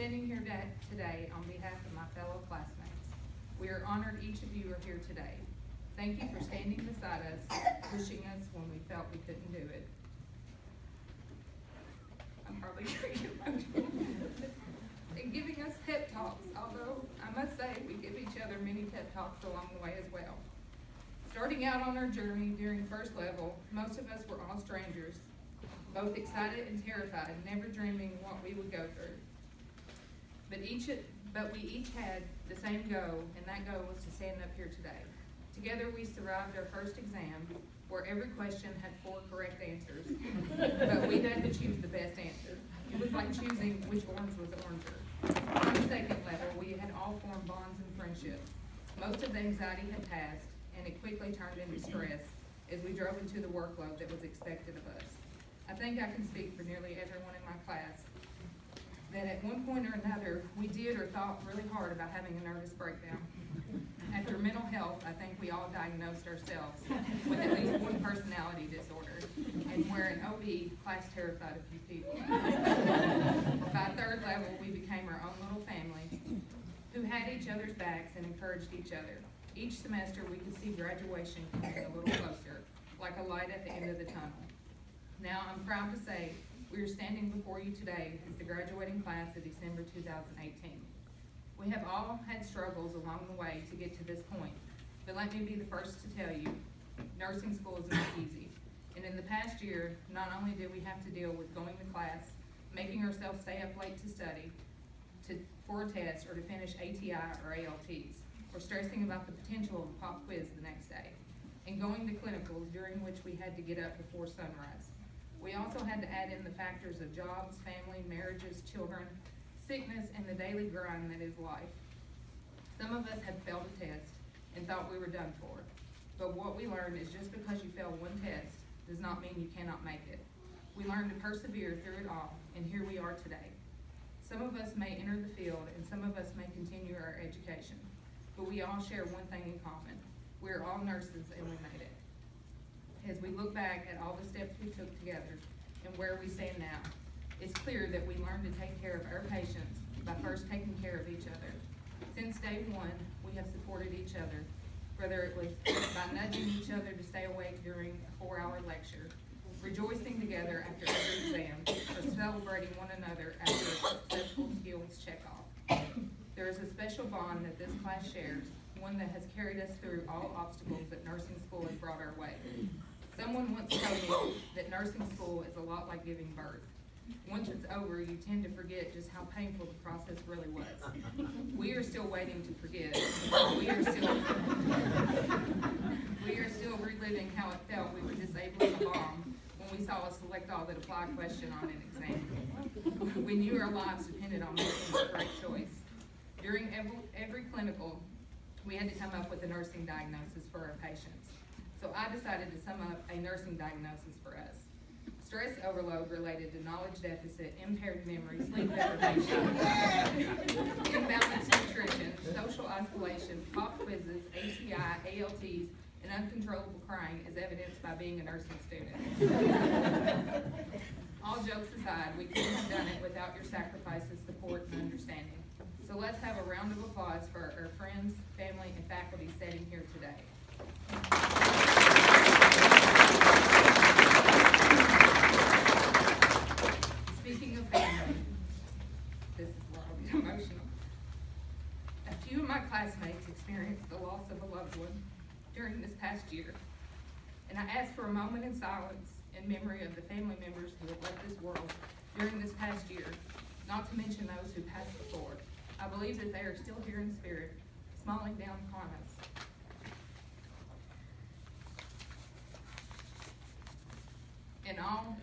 standing here today on behalf of my fellow classmates. We are honored each of you are here today. Thank you for standing beside us, pushing us when we felt we couldn't do it. I'm probably getting emotional. And giving us pep talks, although I must say we give each other many pep talks along the way as well. Starting out on our journey during first level, most of us were all strangers, both excited and terrified, never dreaming what we would go through. But we each had the same goal, and that goal was to stand up here today. Together we survived our first exam, where every question had 4 correct answers, but we had to choose the best answer. It was like choosing which orange was oranger. On the second level, we had all formed bonds and friendships. Most of the anxiety had passed, and it quickly turned into stress as we drove into the workload that was expected of us. I think I can speak for nearly everyone in my class that at one point or another, we did or thought really hard about having a nervous breakdown. After mental health, I think we all diagnosed ourselves with at least one personality disorder, and where an OB, class terrified a few people. By third level, we became our own little family who had each other's backs and encouraged each other. Each semester, we could see graduation coming a little closer, like a light at the end of the tunnel. Now, I'm proud to say we are standing before you today as the graduating class of December 2018. We have all had struggles along the way to get to this point, but let me be the first to tell you, nursing school is not easy. And in the past year, not only did we have to deal with going to class, making ourselves stay up late to study, for a test, or to finish ATI or ALTs, or stressing about the potential of a pop quiz the next day, and going to clinicals during which we had to get up before sunrise. We also had to add in the factors of jobs, family, marriages, children, sickness, and the daily grind that is life. Some of us had failed a test and thought we were done for. But what we learned is just because you fail one test does not mean you cannot make it. We learned to persevere through it all, and here we are today. Some of us may enter the field, and some of us may continue our education, but we all share one thing in common. We are all nurses, and we made it. As we look back at all the steps we took together and where we stand now, it's clear that we learned to take care of our patients by first taking care of each other. Since day one, we have supported each other, whether it was by nudging each other to stay awake during a 4-hour lecture, rejoicing together after every exam, or celebrating one another after a successful skills checkoff. There is a special bond that this class shares, one that has carried us through all obstacles that nursing school has brought our way. Someone once told me that nursing school is a lot like giving birth. Once it's over, you tend to forget just how painful the process really was. We are still waiting to forget. We are still reliving how it felt we were disabling a bomb when we saw a select all that apply question on an exam. We knew our lives depended on making the correct choice. During every clinical, we had to come up with a nursing diagnosis for our patients. So I decided to sum up a nursing diagnosis for us. Stress overload related to knowledge deficit, impaired memory, sleep deprivation, imbalanced nutrition, social isolation, pop quizzes, ATI, ALTs, and uncontrollable crying is evidenced by being a nursing student. All jokes aside, we couldn't have done it without your sacrifices, support, and understanding. So let's have a round of applause for our friends, family, and faculty sitting here today. Speaking of family, this is where I'll get emotional. A few of my classmates experienced the loss of a loved one during this past year, and I ask for a moment in silence in memory of the family members who have left this world during this past year, not to mention those who passed before. I believe that they are still here in spirit, smiling down upon us. And all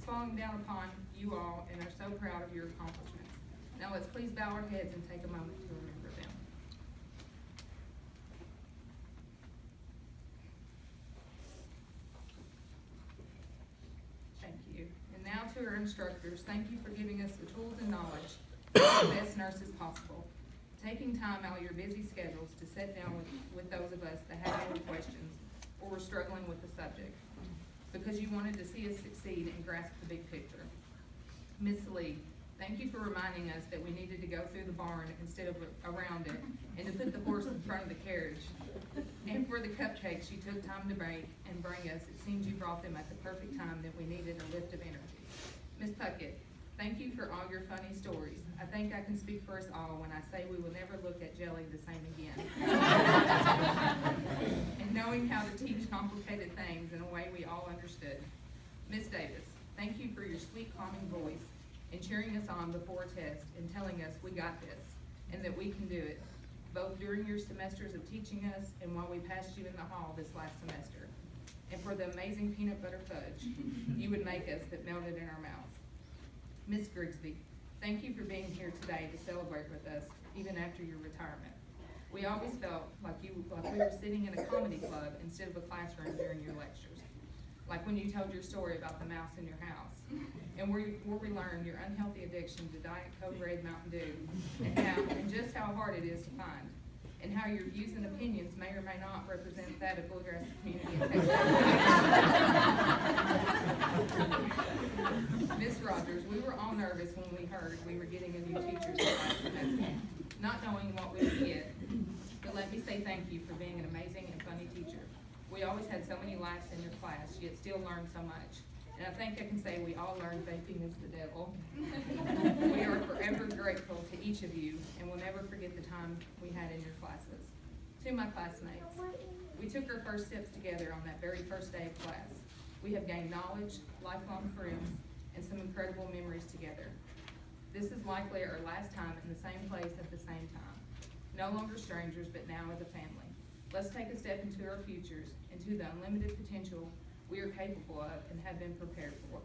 smiling down upon you all, and are so proud of your accomplishments. Now let's please bow our heads and take a moment to remember them. Thank you. And now to our instructors, thank you for giving us the tools and knowledge to be the best nurses possible. Taking time out of your busy schedules to sit down with those of us that have any questions or were struggling with the subject, because you wanted to see us succeed and grasp the big picture. Ms. Lee, Thank you for reminding us that we needed to go through the barn instead of around it, and to put the horse in front of the carriage. And for the cupcakes you took time to bake and bring us, it seems you brought them at the perfect time that we needed a lift of energy. Ms. Puckett, thank you for all your funny stories. I think I can speak for us all when I say we will never look at jelly the same again. And knowing how to teach complicated things in a way we all understood. Ms. Davis, thank you for your sweet, calming voice and cheering us on before a test and telling us we got this and that we can do it, both during your semesters of teaching us and while we passed you in the hall this last semester. And for the amazing peanut butter fudge you would make us that melted in our mouths. Ms. Grigsby, thank you for being here today to celebrate with us, even after your retirement. We always felt like we were sitting in a comedy club instead of a classroom during your lectures. Like when you told your story about the mouse in your house, and where we learned your unhealthy addiction to Diet Code Red Mountain Dew, and just how hard it is to find, and how your views and opinions may or may not represent that of Bluegrass community in Texas. Ms. Rogers, we were all nervous when we heard we were getting a new teacher this last semester, not knowing what we would get. But let me say thank you for being an amazing and funny teacher. We always had so many laughs in your class, yet still learned so much. And I think I can say we all learned vaping is the devil. We are forever grateful to each of you and will never forget the time we had in your classes. To my classmates, we took our first steps together on that very first day of class. We have gained knowledge, lifelong friends, and some incredible memories together. This is likely our last time in the same place at the same time. No longer strangers, but now as a family. Let's take a step into our futures, into the unlimited potential we are capable of and have been prepared for.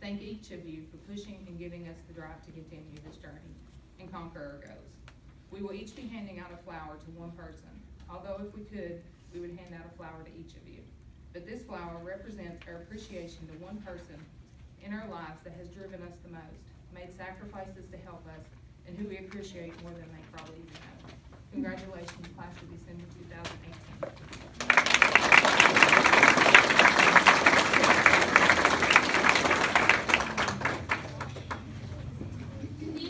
Thank each of you for pushing and giving us the drive to continue this journey and conquer our goals. We will each be handing out a flower to one person, although if we could, we would hand out a flower to each of you. But this flower represents our appreciation to one person in our lives that has driven us the most, made sacrifices to help us, and who we appreciate more than they probably even know. Congratulations, class of December 2018.